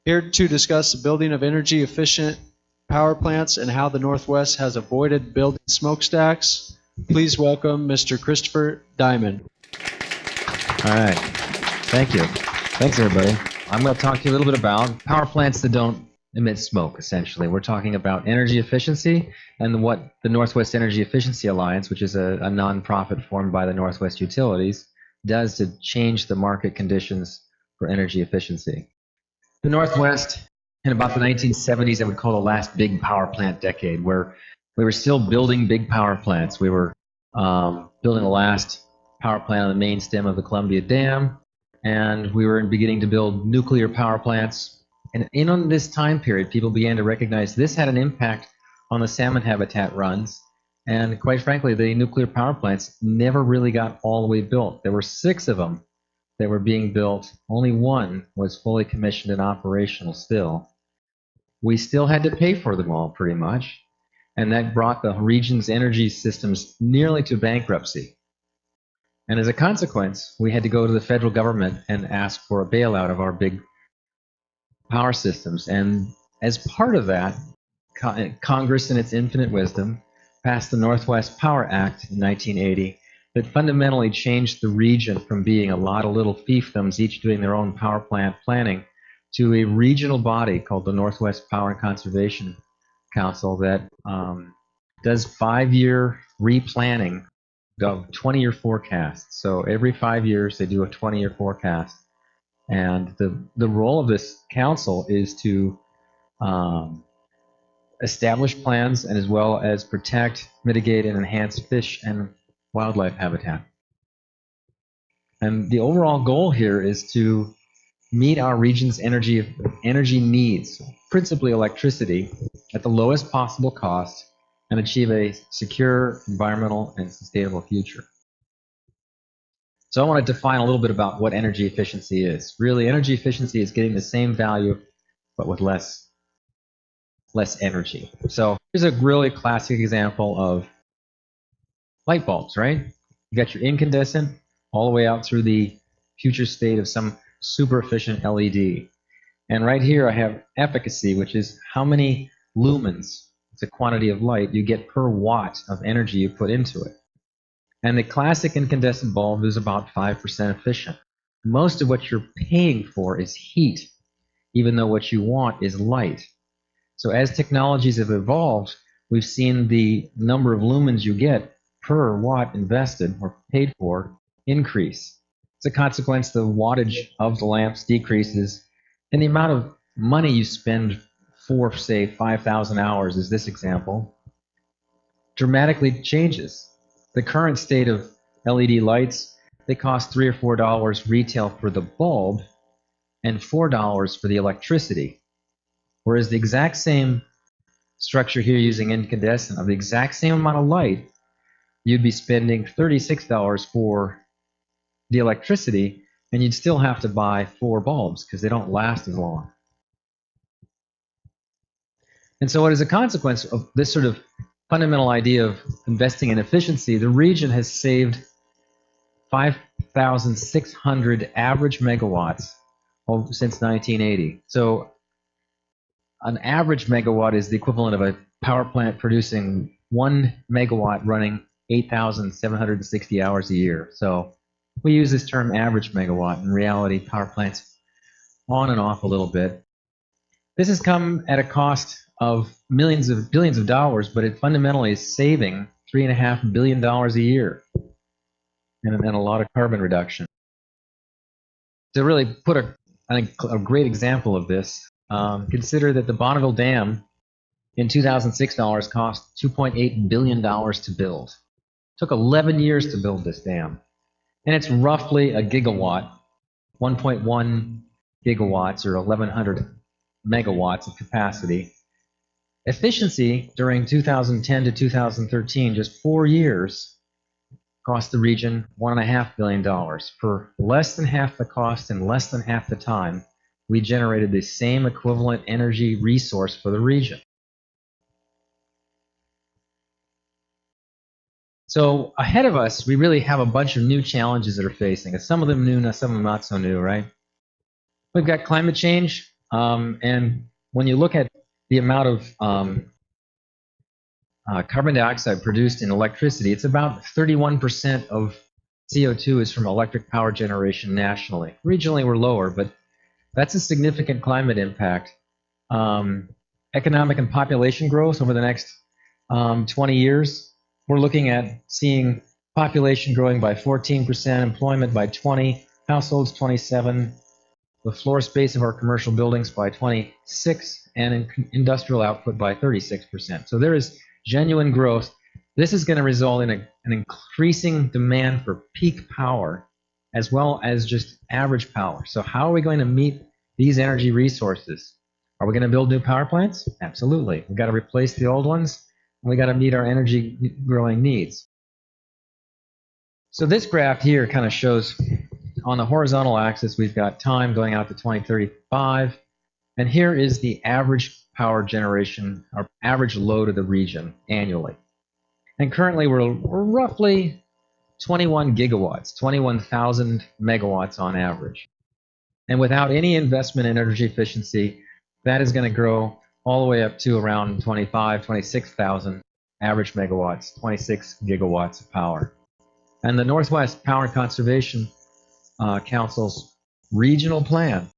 Here to discuss the building of energy efficient power plants and how the Northwest has avoided building smokestacks, please welcome Mr. Christopher Dymond. All right. Thank you. Thanks, everybody. I'm going to talk to you a little bit about power plants that don't emit smoke, essentially. We're talking about energy efficiency and what the Northwest Energy Efficiency Alliance, which is a nonprofit formed by the Northwest Utilities, does to change the market conditions for energy efficiency. The Northwest, in about the 1970s, I would call the last big power plant decade, where we were still building big power plants. We were building the last power plant on the main stem of the Bonneville Dam, and we were beginning to build nuclear power plants. And in this time period, people began to recognize this had an impact on the salmon habitat runs. And quite frankly, the nuclear power plants never really got all the way built. There were 6 of them that were being built. Only 1 was fully commissioned and operational still. We still had to pay for them all pretty much. And that brought the region's energy systems nearly to bankruptcy. And as a consequence, we had to go to the federal government and ask for a bailout of our big power systems. And as part of that, Congress, in its infinite wisdom, passed the Northwest Power Act in 1980 that fundamentally changed the region from being a lot of little fiefdoms, each doing their own power plant planning, to a regional body called the Northwest Power and Conservation Council that does 5-year replanning of 20-year forecasts. So every 5 years they do a 20-year forecast. And the role of this council is to establish plans and as well as protect, mitigate, and enhance fish and wildlife habitat. And the overall goal here is to meet our region's energy needs, principally electricity, at the lowest possible cost and achieve a secure, environmental, and sustainable future. So I want to define a little bit about what energy efficiency is. Really, energy efficiency is getting the same value, but with less energy. So here's a really classic example of light bulbs, right? You got your incandescent all the way out through the future state of some super efficient LED. And right here I have efficacy, which is how many lumens, it's a quantity of light, you get per watt of energy you put into it. And the classic incandescent bulb is about 5% efficient. Most of what you're paying for is heat, even though what you want is light. So as technologies have evolved, we've seen the number of lumens you get per watt invested or paid for increase. As a consequence, the wattage of the lamps decreases, and the amount of money you spend for, say, 5,000 hours, is this example, dramatically changes. The current state of LED lights, they cost $3 or $4 retail for the bulb and $4 for the electricity. Whereas the exact same structure here using incandescent of the exact same amount of light, you'd be spending $36 for the electricity, and you'd still have to buy 4 bulbs because they don't last as long. And so as a consequence of this sort of fundamental idea of investing in efficiency, the region has saved 5,600 average megawatts since 1980. So an average megawatt is the equivalent of a power plant producing 1 megawatt running 8,760 hours a year. So we use this term average megawatt. In reality, power plants on and off a little bit. This has come at a cost of billions of dollars, but it fundamentally is saving $3.5 billion a year and a lot of carbon reduction. To really put a great example of this, consider that the Bonneville Dam in 2006 dollars cost $2.8 billion to build. It took 11 years to build this dam. And it's roughly a gigawatt, 1.1 gigawatts or 1,100 megawatts of capacity. Efficiency during 2010 to 2013, just 4 years, cost the region $1.5 billion. For less than half the cost and less than half the time, we generated the same equivalent energy resource for the region. So ahead of us, we really have a bunch of new challenges that are facing us. Some of them new, some of them not so new, right? We've got climate change. And when you look at the amount of carbon dioxide produced in electricity, it's about 31% of CO2 is from electric power generation nationally. Regionally, we're lower, but that's a significant climate impact. Economic and population growth over the next 20 years, we're looking at seeing population growing by 14%, employment by 20, households 27, the floor space of our commercial buildings by 26, and industrial output by 36%. So there is genuine growth. This is going to result in an increasing demand for peak power as well as just average power. So how are we going to meet these energy resources? Are we going to build new power plants? Absolutely. We've got to replace the old ones, and we got to meet our energy growing needs. So this graph here kind of shows, on the horizontal axis, we've got time going out to 2035, and here is the average power generation, or average load of the region annually. And currently we're roughly 21 gigawatts, 21,000 megawatts on average. And without any investment in energy efficiency, that is going to grow all the way up to around 26,000 average megawatts, 26 gigawatts of power. And the Northwest Power and Conservation Council's regional plan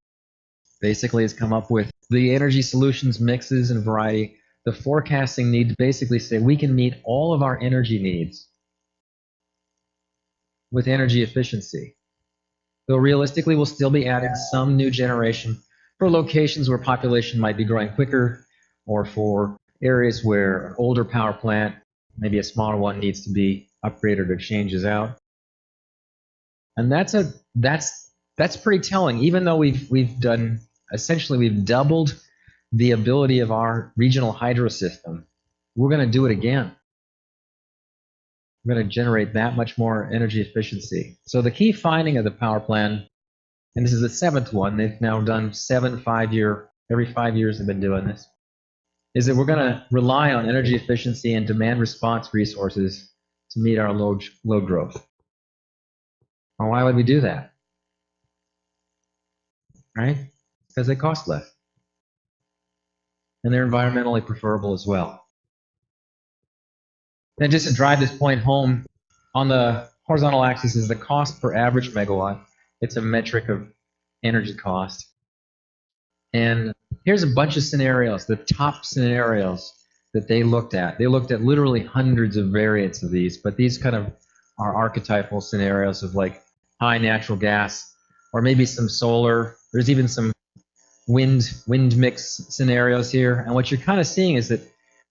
basically has come up with the energy solutions mixes and variety, the forecasting need to basically say we can meet all of our energy needs with energy efficiency. Though realistically, we'll still be adding some new generation for locations where population might be growing quicker, or for areas where an older power plant, maybe a smaller one, needs to be upgraded or changes out. And that's pretty telling. Even though we've doubled the ability of our regional hydro system, we're going to do it again. We're going to generate that much more energy efficiency. So the key finding of the power plan, and this is the 7th one, they've now done every 5 years they've been doing this, is that we're going to rely on energy efficiency and demand response resources to meet our load growth. Well, why would we do that? Right? Because they cost less. And they're environmentally preferable as well. And just to drive this point home, on the horizontal axis is the cost per average megawatt. It's a metric of energy cost. And here's a bunch of scenarios, the top scenarios that they looked at. They looked at literally hundreds of variants of these, but these kind of are archetypal scenarios of like high natural gas, or maybe some solar. There's even some wind mix scenarios here. And what you're kind of seeing is that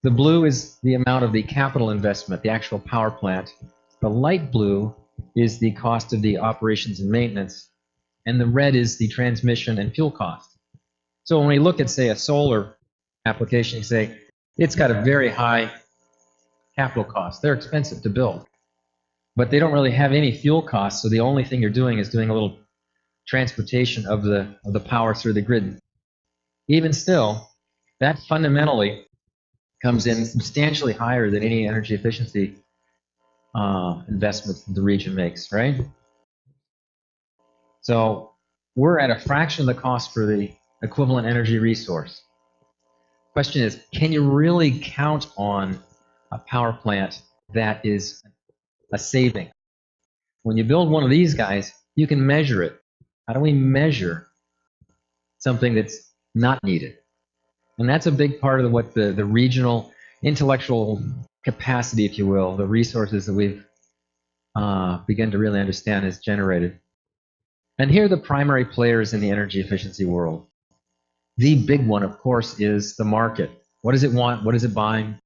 the blue is the amount of the capital investment, the actual power plant. The light blue is the cost of the operations and maintenance, and the red is the transmission and fuel cost. So when we look at, say, a solar application, you say it's got a very high capital cost. They're expensive to build, but they don't really have any fuel costs. So the only thing you're doing is doing a little transportation of the power through the grid. Even still, that fundamentally comes in substantially higher than any energy efficiency investments that the region makes, right? So we're at a fraction of the cost for the equivalent energy resource. Question is, can you really count on a power plant that is a saving? When you build one of these guys, you can measure it. How do we measure something that's not needed? And that's a big part of what the regional intellectual capacity, if you will, the resources that we've begun to really understand is generated. And here are the primary players in the energy efficiency world. The big one, of course, is the market. What does it want? What is it buying?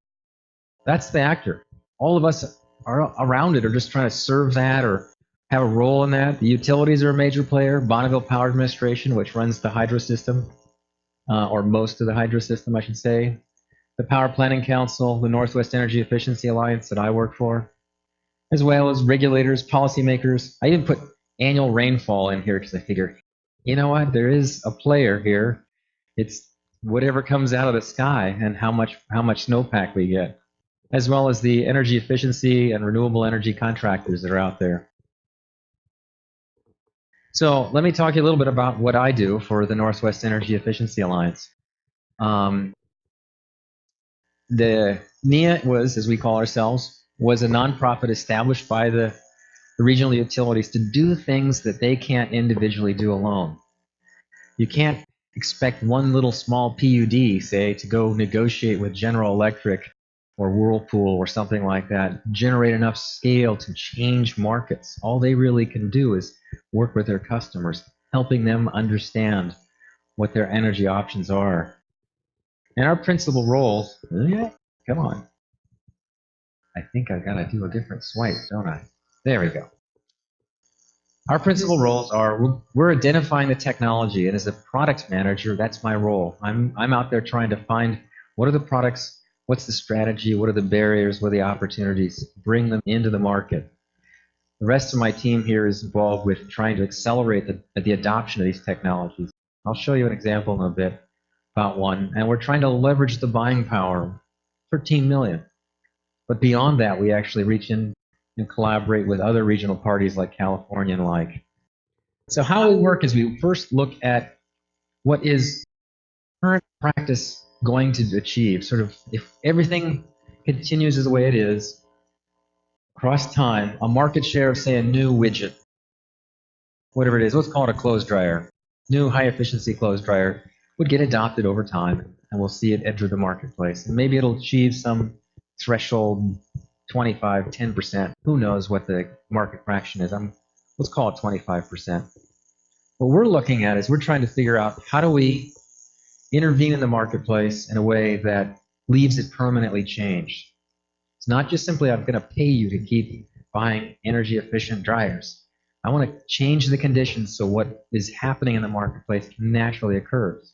That's the actor. All of us are around it, or just trying to serve that or have a role in that. The utilities are a major player. Bonneville Power Administration, which runs the hydro system, or most of the hydro system, I should say. The Power Planning Council, the Northwest Energy Efficiency Alliance that I work for, as well as regulators, policymakers. I even put annual rainfall in here because I figure, you know what, there is a player here. It's whatever comes out of the sky and how much snowpack we get, as well as the energy efficiency and renewable energy contractors that are out there. So let me talk to you a little bit about what I do for the Northwest Energy Efficiency Alliance. The NEEA was, as we call ourselves, was a nonprofit established by the regional utilities to do things that they can't individually do alone. You can't expect one little small PUD, say, to go negotiate with General Electric or Whirlpool or something like that, generate enough scale to change markets. All they really can do is work with their customers, helping them understand what their energy options are. And our principal roles, come on. I think I gotta do a different swipe, don't I? There we go. Our principal roles are we're identifying the technology, and as a product manager, that's my role. I'm out there trying to find what are the products, what's the strategy, what are the barriers, what are the opportunities, bring them into the market. The rest of my team here is involved with trying to accelerate the adoption of these technologies. I'll show you an example in a bit about one, and we're trying to leverage the buying power, 13 million. But beyond that, we actually reach in and collaborate with other regional parties like California and like. So how we work is we first look at what is current practice going to achieve, sort of if everything continues as the way it is, across time, a market share of, say, a new widget, whatever it is, let's call it a clothes dryer, new high efficiency clothes dryer, would get adopted over time, and we'll see it enter the marketplace. And maybe it'll achieve some threshold, 25, 10%. Who knows what the market fraction is? Let's call it 25%. What we're looking at is we're trying to figure out how do we intervene in the marketplace in a way that leaves it permanently changed. It's not just simply I'm going to pay you to keep buying energy efficient dryers. I want to change the conditions so what is happening in the marketplace naturally occurs.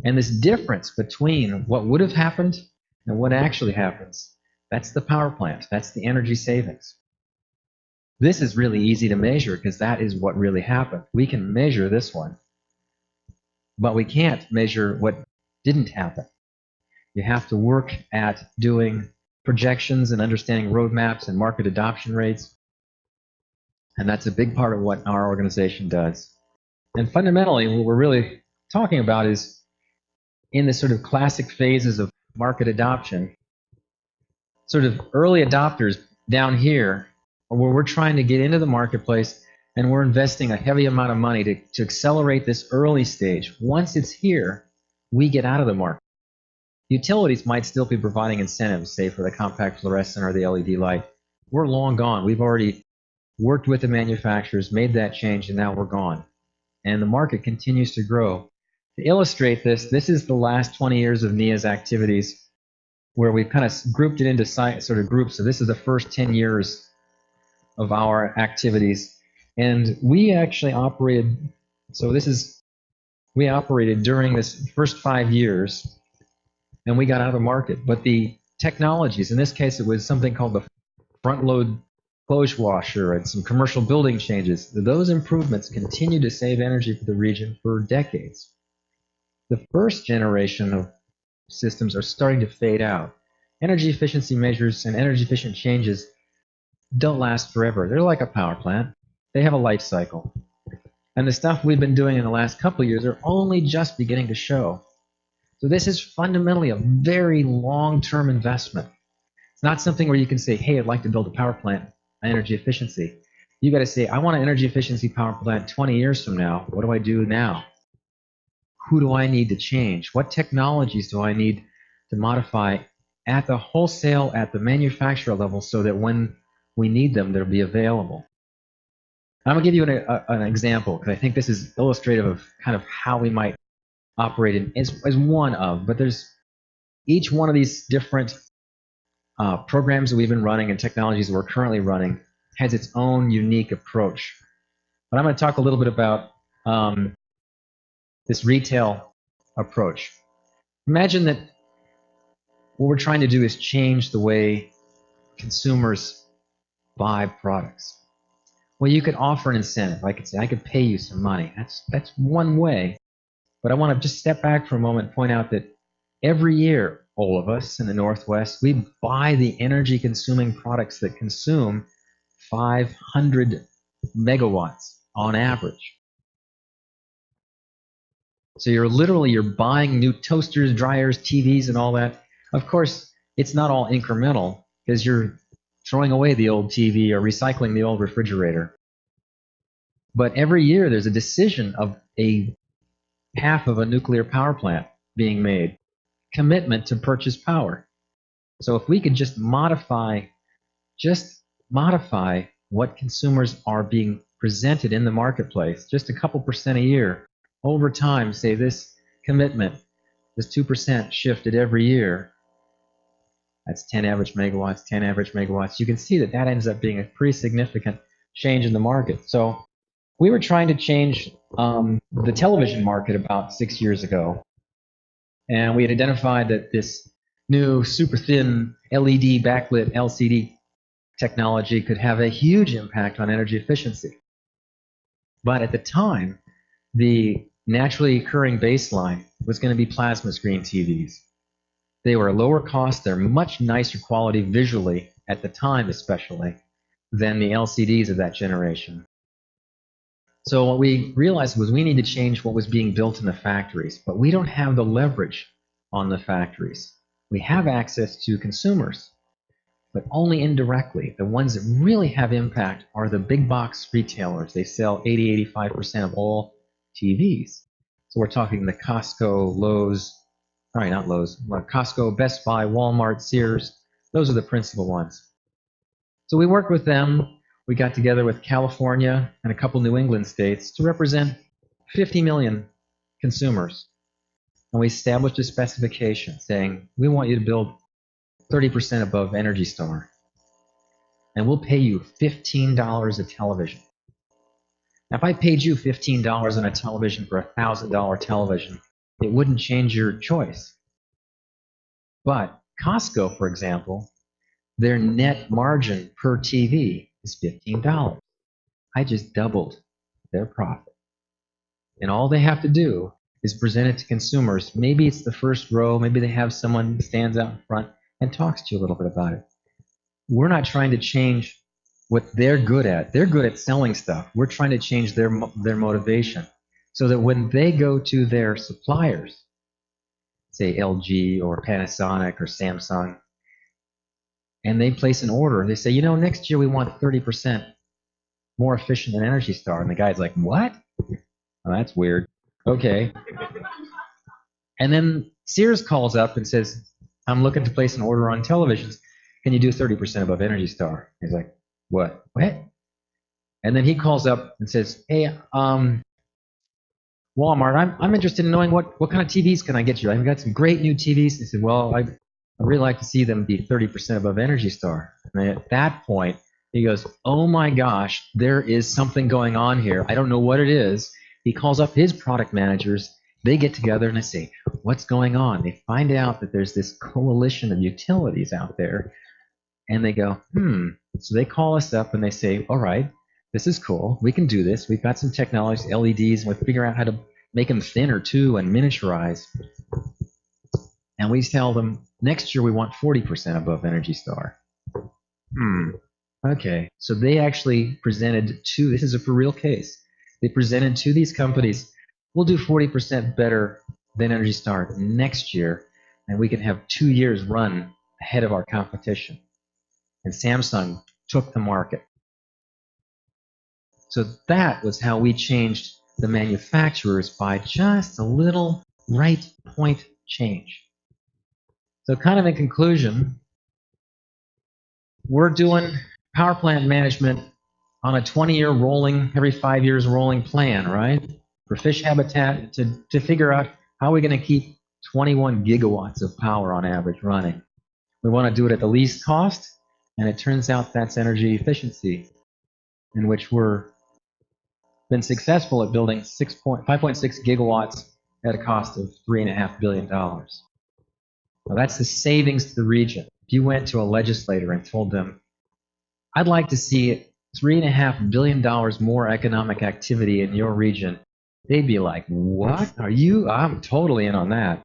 And this difference between what would have happened and what actually happens, that's the power plant. That's the energy savings. This is really easy to measure because that is what really happened. We can measure this one, but we can't measure what didn't happen. You have to work at doing projections and understanding roadmaps and market adoption rates. And that's a big part of what our organization does. And fundamentally, what we're really talking about is in the sort of classic phases of market adoption, sort of early adopters down here are where we're trying to get into the marketplace and we're investing a heavy amount of money to accelerate this early stage. Once it's here, we get out of the market. Utilities might still be providing incentives, say for the compact fluorescent or the LED light. We're long gone. We've already worked with the manufacturers, made that change, and now we're gone. And the market continues to grow. To illustrate this, this is the last 20 years of NEEA's activities where we've kind of grouped it into sort of groups. So this is the first 10 years of our activities. And we actually operated, we operated during this first 5 years, and we got out of the market. But the technologies, in this case, it was something called the front load clothes washer and some commercial building changes. Those improvements continue to save energy for the region for decades. The first generation of systems are starting to fade out. Energy efficiency measures and energy efficient changes don't last forever. They're like a power plant. They have a life cycle. And the stuff we've been doing in the last couple of years are only just beginning to show. So this is fundamentally a very long-term investment. It's not something where you can say, hey, I'd like to build a power plant, energy efficiency. You got to say, I want an energy efficiency power plant 20 years from now. What do I do now? Who do I need to change? What technologies do I need to modify at the wholesale, at the manufacturer level, so that when we need them, they'll be available? I'm going to give you an example, because I think this is illustrative of kind of how we might operate as one of, but there's each one of these different programs that we've been running and technologies that we're currently running has its own unique approach. But I'm going to talk a little bit about this retail approach. Imagine that what we're trying to do is change the way consumers buy products. Well, you could offer an incentive. I could say, I could pay you some money. That's one way. But I want to just step back for a moment and point out that every year, all of us in the Northwest, we buy the energy consuming products that consume 500 megawatts on average. So you're buying new toasters, dryers, TVs, and all that. Of course, it's not all incremental because you're throwing away the old TV or recycling the old refrigerator. But every year there's a decision of a half of a nuclear power plant being made, commitment to purchase power. So if we could just modify what consumers are being presented in the marketplace, just a couple percent a year, over time, say this commitment, this 2% shifted every year, that's 10 average megawatts, 10 average megawatts. You can see that that ends up being a pretty significant change in the market. So we were trying to change the television market about 6 years ago. And we had identified that this new super thin LED backlit LCD technology could have a huge impact on energy efficiency. But at the time, the naturally occurring baseline was going to be plasma screen TVs. They were lower cost, they're much nicer quality visually, at the time especially, than the LCDs of that generation. So what we realized was we need to change what was being built in the factories, but we don't have the leverage on the factories. We have access to consumers, but only indirectly. The ones that really have impact are the big box retailers. They sell 80-85% of all TVs. So we're talking the Costco, Lowe's, sorry, not Lowe's, Costco, Best Buy, Walmart, Sears. Those are the principal ones. So we worked with them. We got together with California and a couple New England states to represent 50 million consumers. And we established a specification saying, we want you to build 30% above Energy Star. And we'll pay you $15 a television. Now, if I paid you $15 on a television for a $1,000 television, it wouldn't change your choice. But Costco, for example, their net margin per TV is $15. I just doubled their profit. And all they have to do is present it to consumers. Maybe it's the first row, maybe they have someone who stands out in front and talks to you a little bit about it. We're not trying to change what they're good at. They're good at selling stuff. We're trying to change their motivation so that when they go to their suppliers, say LG or Panasonic or Samsung, and they place an order, they say, you know, next year we want 30% more efficient than Energy Star. And the guy's like, what? Oh, that's weird. Okay. And then Sears calls up and says, I'm looking to place an order on televisions. Can you do 30% above Energy Star? He's like, what? And then he calls up and says, hey, Walmart, I'm interested in knowing what kind of TVs can I get you? I've got some great new TVs. He said, well, I'd really like to see them be 30% above Energy Star. And at that point, he goes, oh my gosh, there is something going on here. I don't know what it is. He calls up his product managers. They get together and they say, what's going on? They find out that there's this coalition of utilities out there. And they go, So they call us up and they say, all right, this is cool. We can do this. We've got some technologies, LEDs, and we figure out how to make them thinner too and miniaturize. And we tell them, next year we want 40% above Energy Star. Okay, so they actually presented to, this is a for real case, they presented to these companies, we'll do 40% better than Energy Star next year, and we can have 2 years run ahead of our competition. And Samsung took the market. So that was how we changed the manufacturers by just a little right point change. So kind of in conclusion, we're doing power plant management on a 20-year rolling, every 5 years rolling plan, right? For fish habitat to figure out how we're going to keep 21 gigawatts of power on average running. We want to do it at the least cost, and it turns out that's energy efficiency, in which we're been successful at building 5.6 gigawatts at a cost of $3.5 billion. Now that's the savings to the region. If you went to a legislator and told them, I'd like to see $3.5 billion more economic activity in your region, they'd be like, what are you? I'm totally in on that.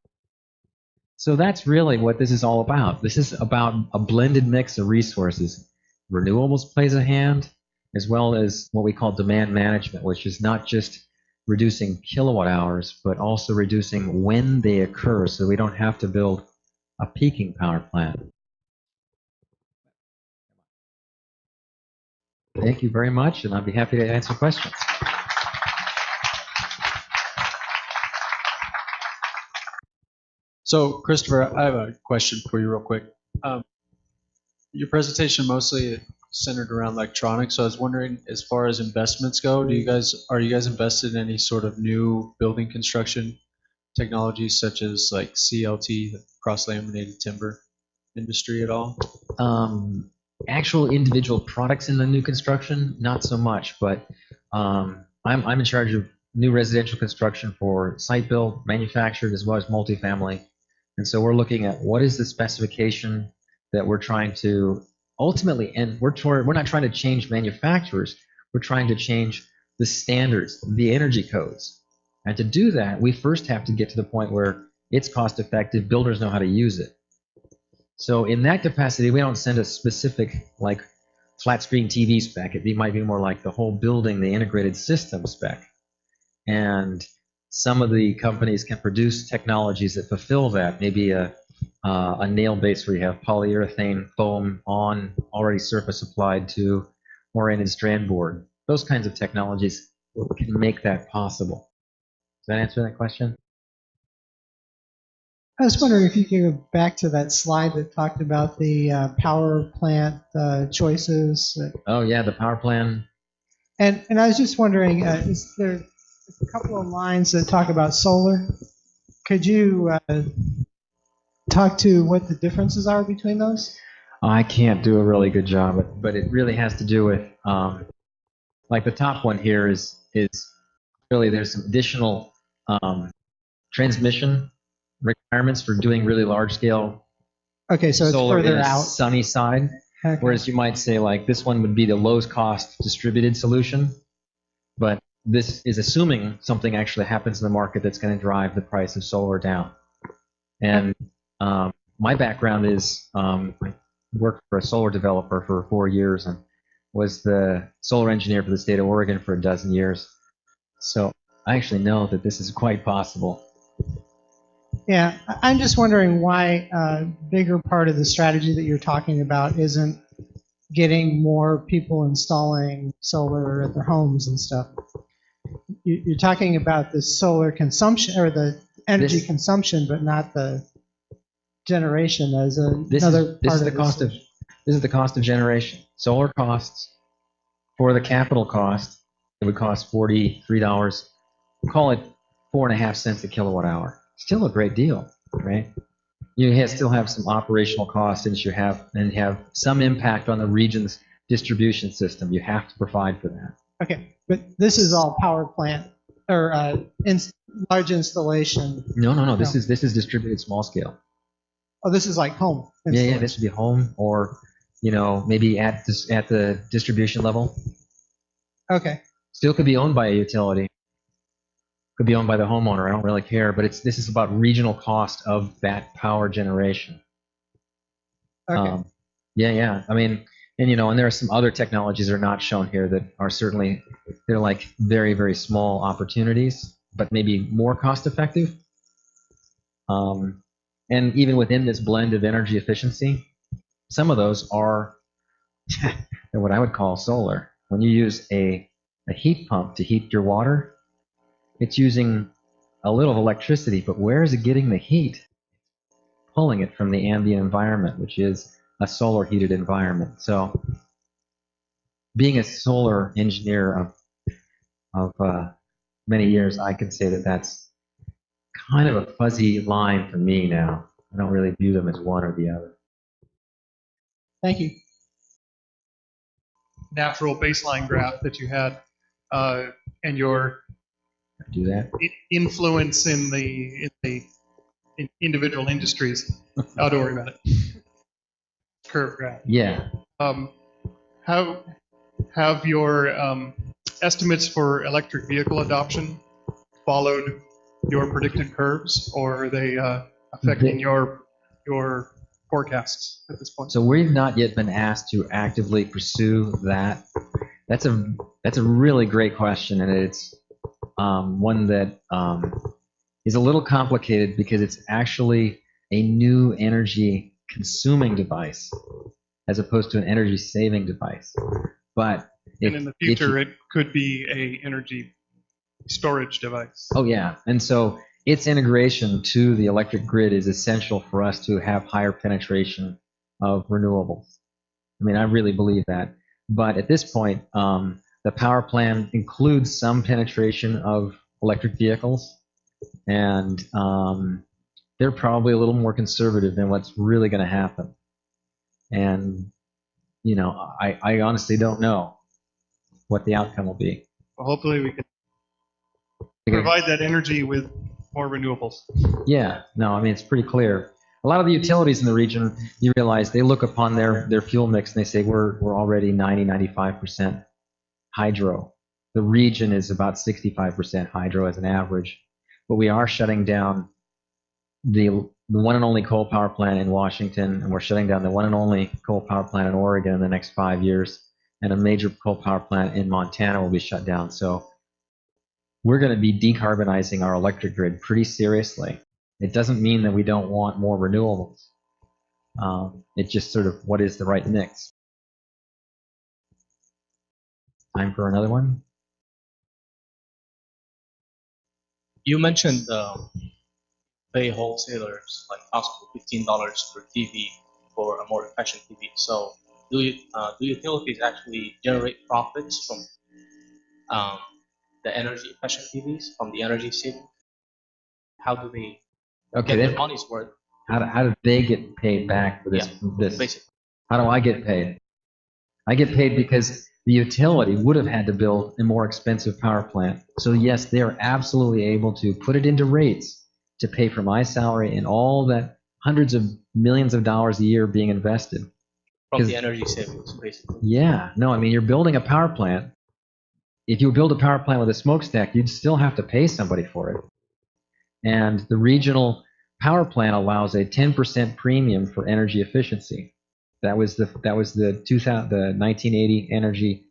So that's really what this is all about. This is about a blended mix of resources. Renewables plays a hand, as well as what we call demand management, which is not just reducing kilowatt hours, but also reducing when they occur so we don't have to build a peaking power plant. Thank you very much, and I'll be happy to answer questions. So, Christopher, I have a question for you real quick. Your presentation mostly centered around electronics, so I was wondering, as far as investments go, are you guys invested in any sort of new building construction technologies such as like CLT, cross-laminated timber industry at all? Actual individual products in the new construction, not so much, but I'm in charge of new residential construction for site built, manufactured, as well as multifamily. And so we're looking at what is the specification that we're trying to ultimately, and we're not trying to change manufacturers, we're trying to change the standards, the energy codes. And to do that, we first have to get to the point where it's cost effective, builders know how to use it. So in that capacity, we don't send a specific like flat screen TV spec. It might be more like the whole building, the integrated system spec. And some of the companies can produce technologies that fulfill that. Maybe a nail base where you have polyurethane foam on already surface applied to oriented strand board. Those kinds of technologies can make that possible. Does that answer that question? I was wondering if you could go back to that slide that talked about the power plant choices. Oh yeah, the power plan. And I was just wondering, is there a couple of lines that talk about solar? Could you talk to what the differences are between those? I can't do a really good job, but it really has to do with, like the top one here is really there's some additional transmission requirements for doing really large scale Okay, so it's solar in further a out. sunny side. Okay. Whereas you might say like this one would be the lowest cost distributed solution, but this is assuming something actually happens in the market that's going to drive the price of solar down. And my background is I worked for a solar developer for 4 years and was the solar engineer for the state of Oregon for 12 years. So I actually know that this is quite possible. Yeah, I'm just wondering why a bigger part of the strategy that you're talking about isn't getting more people installing solar at their homes and stuff. You're talking about the solar consumption or the energy consumption, but not the generation as another part of the cost of. This is the cost of generation. Solar costs for the capital cost, it would cost $43. Call it 4.5 cents a kilowatt hour. Still a great deal, right? You still have some operational costs, and you have some impact on the region's distribution system. You have to provide for that. Okay, but this is all power plant or large installation. No. This is distributed small scale. Oh, this is like home. Yeah. This would be home, or maybe at the distribution level. Okay. Still could be owned by a utility. Could be owned by the homeowner. I don't really care, but this is about regional cost of that power generation. Okay. Yeah. I mean, and there are some other technologies that are not shown here that are certainly, they're like very, very small opportunities, but maybe more cost effective. And even within this blend of energy efficiency, some of those are what I would call solar. When you use a heat pump to heat your water, it's using a little electricity, but where is it getting the heat? Pulling it from the ambient environment, which is a solar heated environment. So being a solar engineer of many years, I can say that that's kind of a fuzzy line for me now. I don't really view them as one or the other. Thank you. Natural baseline graph that you had and your Do that. influence in the individual industries. Oh, don't worry about it. Curve graph. Yeah. How have your estimates for electric vehicle adoption followed your predicted curves, or are they affecting your forecasts at this point? So we've not yet been asked to actively pursue that That's a really great question, and it's one that is a little complicated because it's actually a new energy consuming device as opposed to an energy saving device. But And in the future, it could be a energy storage device. oh yeah, and so its integration to the electric grid is essential for us to have higher penetration of renewables. I mean, I really believe that. But at this point, the power plan includes some penetration of electric vehicles, and they're probably a little more conservative than what's really going to happen. And, you know, I honestly don't know what the outcome will be. Well, hopefully we can provide that energy with more renewables. Yeah, no, I mean, it's pretty clear. A lot of the utilities in the region, you realize they look upon their fuel mix and they say we're already 95% hydro. The region is about 65% hydro as an average, but we are shutting down the one and only coal power plant in Washington, and we're shutting down the one and only coal power plant in Oregon in the next 5 years, and a major coal power plant in Montana will be shut down. So we're going to be decarbonizing our electric grid pretty seriously. It doesn't mean that we don't want more renewables. It's just sort of what is the right mix. Time for another one? You mentioned pay wholesalers like possibly $15 per TV for a more efficient TV. So do utilities actually generate profits from the energy efficient TVs, from the energy saving? How do they get their money's worth? How do they get paid back for this? Basically. How do I get paid? I get paid because the utility would have had to build a more expensive power plant. So yes, they are absolutely able to put it into rates to pay for my salary and all that hundreds of millions of dollars a year being invested. From the energy savings, basically. Yeah, no, I mean, you're building a power plant. If you build a power plant with a smokestack, you'd still have to pay somebody for it. And the regional power plant allows a 10% premium for energy efficiency. That was the 1980 Energy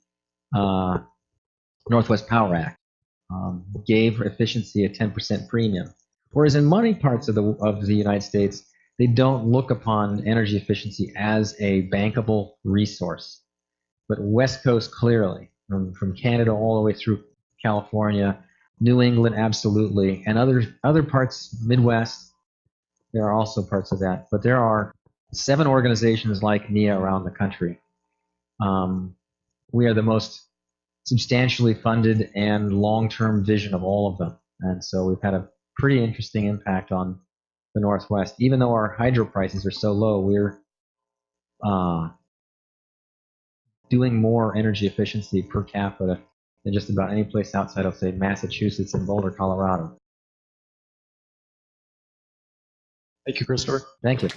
Northwest Power Act gave efficiency a 10% premium. Whereas in many parts of the United States, they don't look upon energy efficiency as a bankable resource. But West Coast clearly, from Canada all the way through California, New England absolutely, and other parts, Midwest, there are also parts of that. But there are 7 organizations like NEEA around the country. We are the most substantially funded and long-term vision of all of them. And so we've had a pretty interesting impact on the Northwest. Even though our hydro prices are so low, we're doing more energy efficiency per capita than just about any place outside of, say, Massachusetts and Boulder, Colorado. Thank you, Christopher. Thank you.